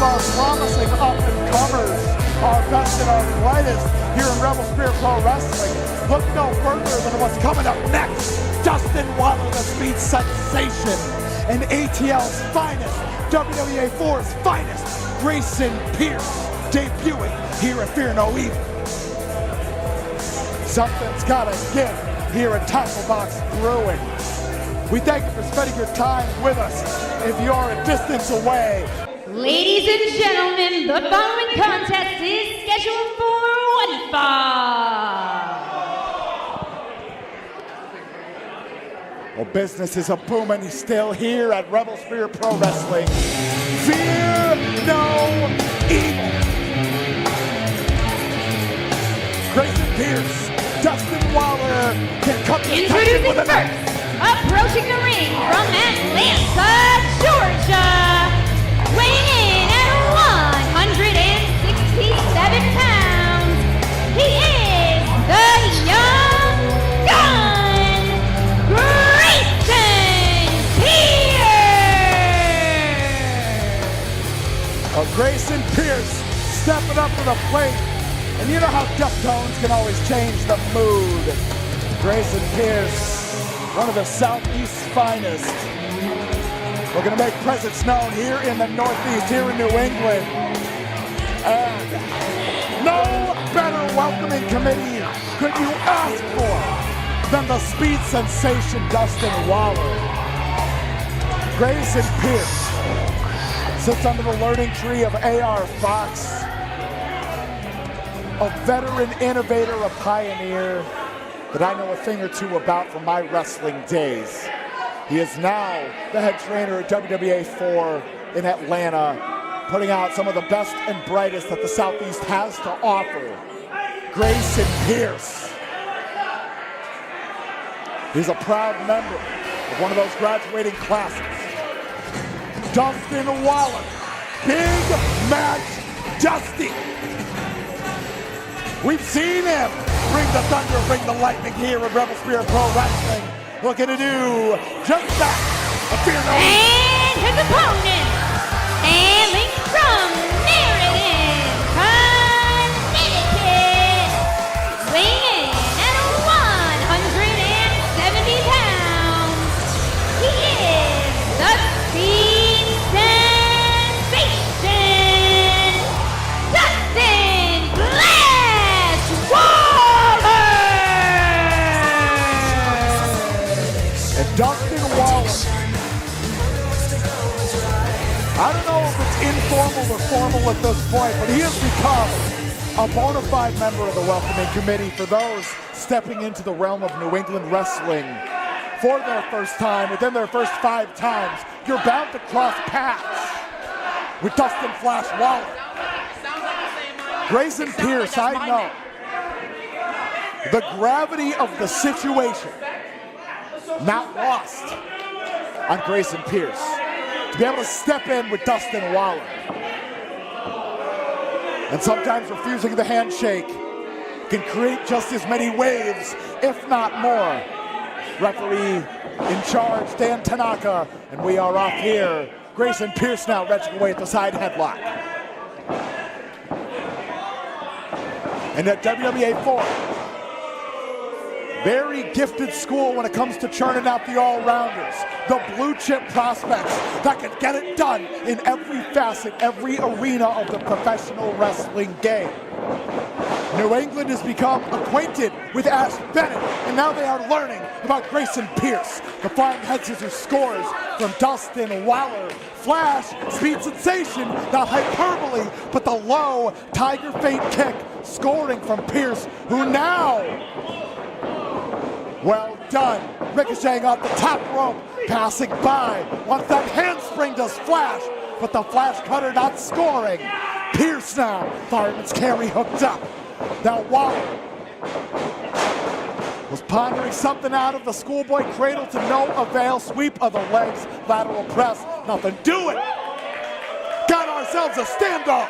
of our promising up-and-comers, our best and our brightest here in Rebel Spirit Pro Wrestling. Look no further than what's coming up next. Dustin Waller, the Speed Sensation, and ATL's finest, WWA 4's finest, Grayson Pierce, debuting here at Fear No Evil. Something's gotta give here at Tackle Box Brewing. We thank you for spending your time with us. If you are a distance away. Ladies and gentlemen, the following contest is scheduled for one fall. Well, business is a booming still here at Rebel Spirit Pro Wrestling. Fear no evil. Grayson Pierce, Dustin Waller can come to Introducing first, approaching the ring from Atlanta, Georgia, weighing in at 167 pounds, he is the young gun, Grayson Pierce! Grayson Pierce stepping up to the plate. And you know how Deftones can always change the mood. Grayson Pierce, one of the Southeast's finest. We're going to make presence known here in the Northeast, here in New England. And no better welcoming committee could you ask for than the Speed Sensation Dustin Waller. Grayson Pierce sits under the learning tree of A.R. Fox. A veteran innovator, a pioneer that I know a thing or two about from my wrestling days. He is now the head trainer at WWA 4 in Atlanta, putting out some of the best and brightest that the Southeast has to offer. Grayson Pierce. He's a proud member of one of those graduating classes. Dustin Waller, big match Dusty. We've seen him bring the thunder, bring the lightning here at Rebel Spirit Pro Wrestling. Looking to do just that. And his opponent, hailing from Meriden, Connecticut, weighing in at 170 pounds, he is the Speed Sensation, Dustin Dustin Waller. I don't know if it's informal or formal at this point, but he has become a bona fide member of the welcoming committee for those stepping into the realm of New England wrestling for their first time. Within their first 5 times, you're bound to cross paths with Dustin Flash Waller. Grayson Pierce, I know the gravity of the situation not lost on Grayson Pierce. To be able to step in with Dustin Waller and sometimes refusing the handshake can create just as many waves, if not more. Referee in charge, Dan Tanaka, and we are off here. Grayson Pierce now retching away at the side headlock. And at WWA 4, very gifted school when it comes to churning out the all-rounders, the blue chip prospects that can get it done in every facet, every arena of the professional wrestling game. New England has become acquainted with Ash Bennett, and now they are learning about Grayson Pierce. The flying head scissors scores from Dustin Waller. Flash, Speed Sensation, the hyperbole, but the low Tiger Fate kick scoring from Pierce, who now, well done, ricocheting off the top rope, passing by. Once that handspring does Flash, but the Flash cutter not scoring. Pierce now, fireman's carry hooked up. Now Waller was pondering something out of the schoolboy cradle to no avail. Sweep of the legs, lateral press, nothing. Do it! Got ourselves a standoff.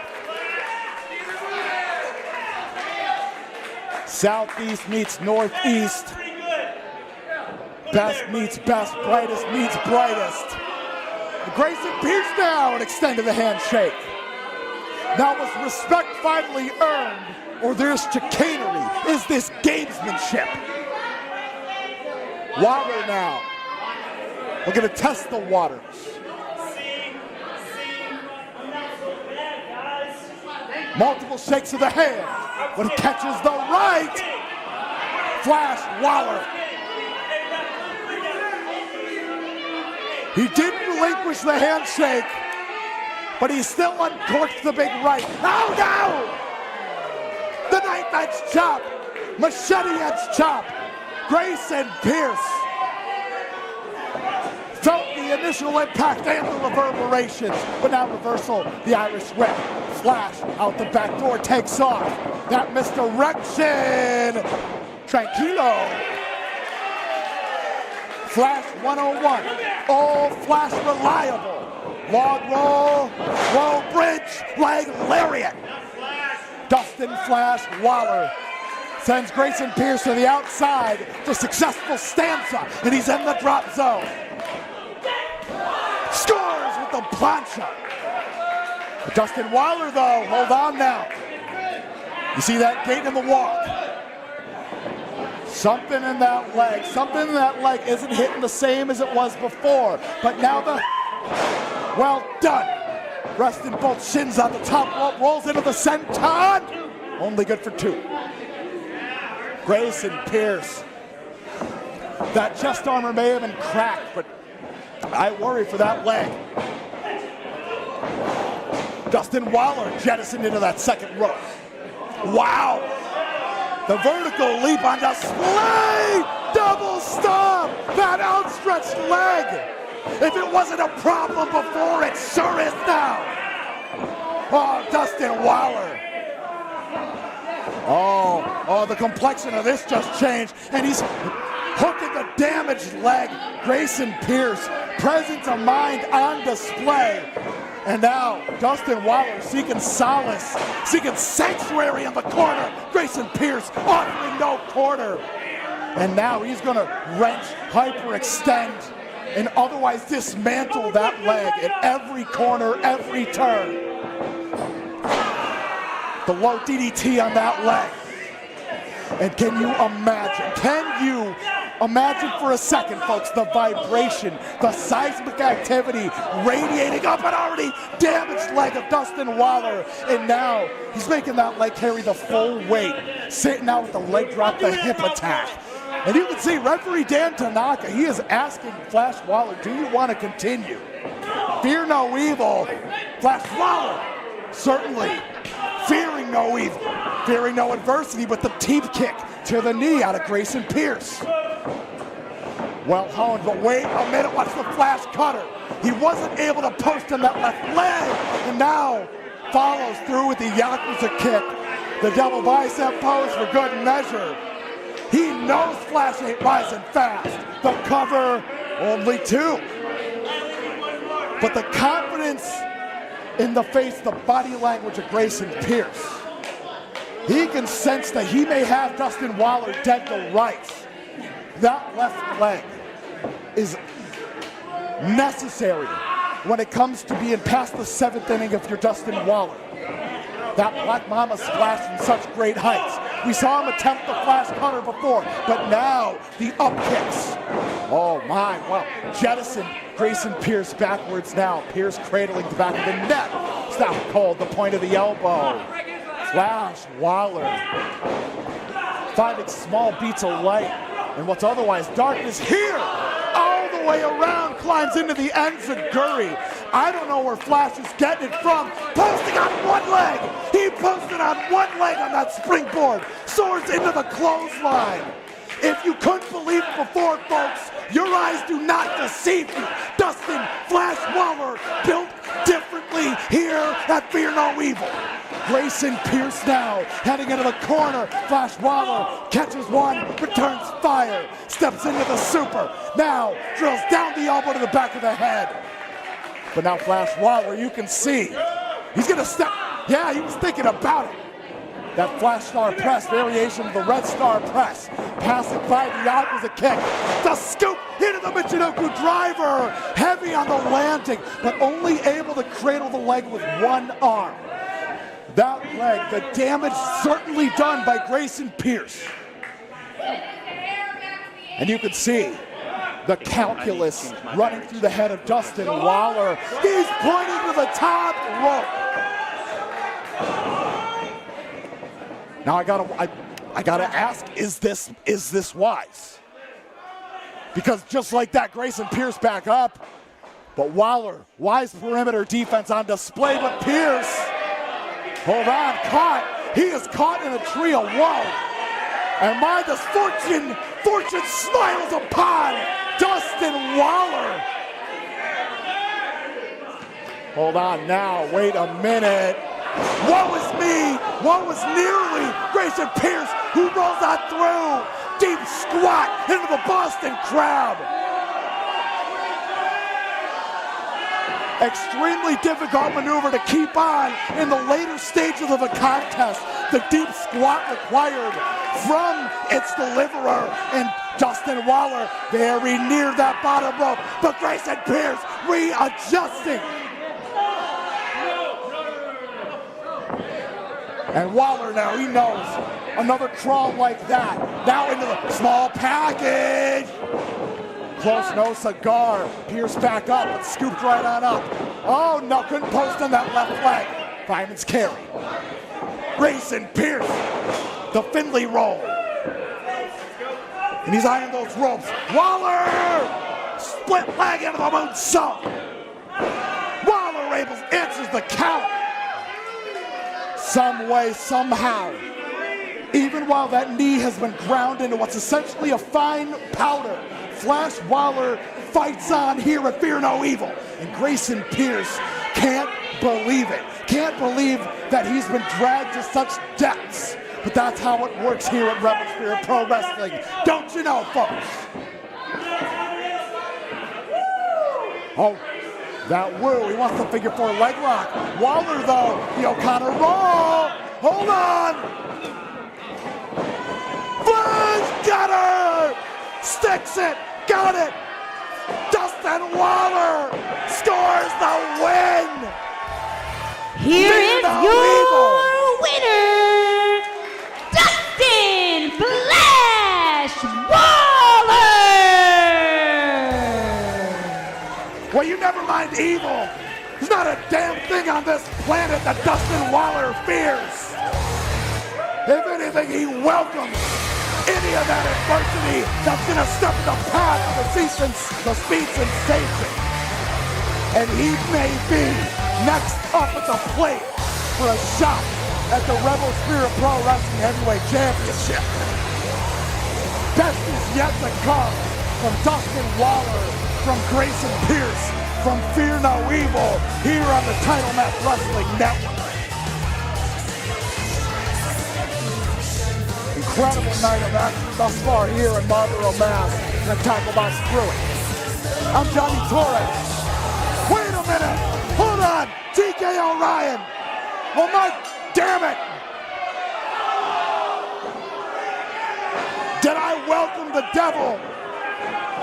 Southeast meets Northeast. Best meets best, brightest meets brightest. Grayson Pierce now, an extend of the handshake. Now was respect finally earned, or there's chicanery? Is this gamesmanship? Water now. We're gonna test the waters. Multiple shakes of the hand. When he catches the right, Flash Waller. He didn't relinquish the handshake, but he still uncorked the big right. Oh no! The knife edge chop, machete edge chop. Grayson Pierce felt the initial impact and the reverberations, but now reversal, the Irish whip. Flash out the back door, takes off. That misdirection. Tranquilo. Flash 101. Oh, Flash reliable. Log roll, roll bridge, leg lariat. Dustin Flash Waller sends Grayson Pierce to the outside. The successful stanza, and he's in the drop zone. Scores with the plancha. Dustin Waller, though, hold on now. You see that gait in the walk. Something in that leg isn't hitting the same as it was before. But now well done. Resting both shins on the top rope, rolls into the senton. Only good for 2. Grayson Pierce. That chest armor may have been cracked, but I worry for that leg. Dustin Waller jettisoned into that second rope. Wow! The vertical leap on display! Double stomp! That outstretched leg! If it wasn't a problem before, it sure is now! Oh, Dustin Waller! Oh, the complexion of this just changed, and he's hooking the damaged leg. Grayson Pierce, presence of mind on display. And now, Dustin Waller seeking solace, seeking sanctuary in the corner. Grayson Pierce offering no quarter. And now he's gonna wrench, hyperextend, and otherwise dismantle that leg at every corner, every turn. The low DDT on that leg. And can you imagine for a second, folks, the vibration, the seismic activity radiating up an already damaged leg of Dustin Waller. And now he's making that leg carry the full weight, sitting out with the leg drop, the hip attack. And you can see referee Dan Tanaka, he is asking Flash Waller, do you want to continue? Fear no evil. Flash Waller, certainly fearing no evil, fearing no adversity, but the teep kick to the knee out of Grayson Pierce. Well honed, but wait a minute, watch the Flash cutter. He wasn't able to post on that left leg, and now follows through with the Yakuza kick. The double bicep pose for good measure. He knows Flash ain't rising fast. The cover, only 2. But the confidence in the face, the body language of Grayson Pierce. He can sense that he may have Dustin Waller dead to rights. That left leg is necessary when it comes to being past the 7th inning if you're Dustin Waller. That Black Mama splash from such great heights. We saw him attempt the Flash cutter before, but now the up kicks. Oh my, well, jettison Grayson Pierce backwards now. Pierce cradling the back of the neck. Stop cold, the point of the elbow. Flash Waller finding small beats of light and what's otherwise darkness here. All the way around, climbs into the enziguri. I don't know where Flash is getting it from. Posting on one leg. He posted on one leg on that springboard. Soars into the clothesline. If you couldn't believe it before, folks, your eyes do not deceive you. Dustin Flash Waller built differently here at Fear No Evil. Grayson Pierce now heading into the corner. Flash Waller catches one, returns fire, steps into the super. Now drills down the elbow to the back of the head. But now Flash Waller, you can see, he's gonna step. Yeah, he was thinking about it. That Flash Star Press, variation of the Red Star Press. Passing by the Yakuza kick. The scoop into the Michinoku driver. Heavy on the landing, but only able to cradle the leg with one arm. That leg, the damage certainly done by Grayson Pierce. And you can see the calculus running through the head of Dustin Waller. He's pointing to the top rope. Now I gotta ask, is this wise? Because just like that, Grayson Pierce back up, but Waller, wise perimeter defense on display, but Pierce, hold on, caught. He is caught in a tree of woe. And my fortune smiles upon Dustin Waller. Hold on now, wait a minute. Woe is me, woe is nearly Grayson Pierce, who rolls on through. Deep squat into the Boston Crab. Extremely difficult maneuver to keep on in the later stages of the contest. The deep squat required from its deliverer, and Dustin Waller very near that bottom rope, but Grayson Pierce readjusting. And Waller now, he knows another crawl like that. Now into the small package. Close, no cigar. Pierce back up, but scooped right on up. Oh no, couldn't post on that left leg. Fireman's carry. Grayson Pierce, the Finley roll. And he's eyeing those ropes. Waller! Split leg into the moonsault. Waller answers the count. Some way, somehow, even while that knee has been ground into what's essentially a fine powder, Flash Waller fights on here at Fear No Evil. And Grayson Pierce can't believe it. Can't believe that he's been dragged to such depths. But that's how it works here at Rebel Spirit Pro Wrestling. Don't you know, folks? Oh, that woo. He wants the figure four leg lock. Waller, though, the O'Connor roll. Hold on. Flash got her. Sticks it. Got it. Dustin Waller scores the win. Here is your winner, Dustin Flash Waller! Well, you never mind evil. There's not a damn thing on this planet that Dustin Waller fears. If anything, he welcomes any of that adversity that's gonna step in the path of the speed sensation. And he may be next up at the plate for a shot at the Rebel Spirit Pro Wrestling Heavyweight Championship. Best is yet to come from Dustin Waller, from Grayson Pierce, from Fear No Evil, here on the Title Match Wrestling Network. Incredible night of action thus far here in Marlboro, Mass. And Tackle Box Brewing. I'm Johnny Torres. Wait a minute! Hold on! TK O'Ryan! Well, my damn it! Did I welcome the devil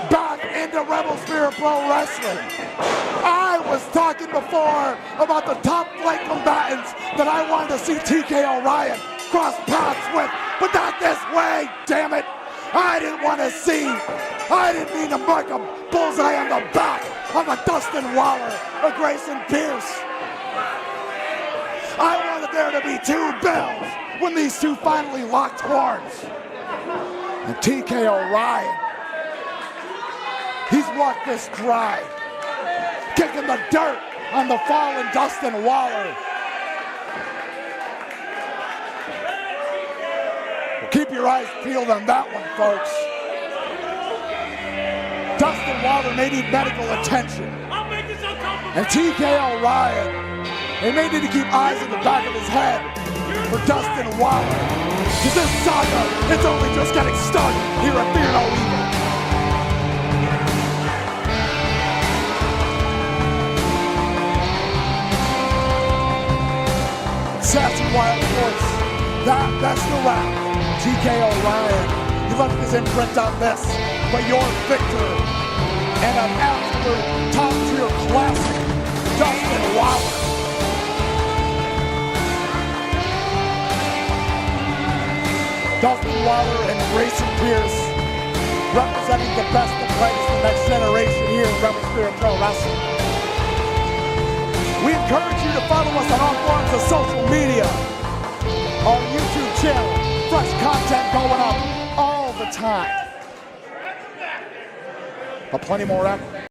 back into Rebel Spirit Pro Wrestling? I was talking before about the top flight combatants that I wanted to see TK O'Ryan cross paths with, but not this way, damn it! I didn't want to see, I didn't mean to mark a bullseye on the back of a Dustin Waller or Grayson Pierce. I wanted there to be two bills when these two finally locked horns. And TK O'Ryan, he's walked this dry, kicking the dirt on the fallen Dustin Waller. Keep your eyes peeled on that one, folks. Dustin Waller may need medical attention. And TK O'Ryan, they may need to keep eyes in the back of his head for Dustin Waller. Because this saga, it's only just getting started here at Fear No Evil. Sassy Wild Horse, that best around. TK O'Ryan, he left his imprint on this, but your victor and an absolute top-tier classic, Dustin Waller. Dustin and Grayson representing the best and brightest the next generation here in Rebel Spirit Pro Wrestling. We encourage you to follow us on all forms of social media. Our YouTube channel, fresh content going up all the time. But plenty more after.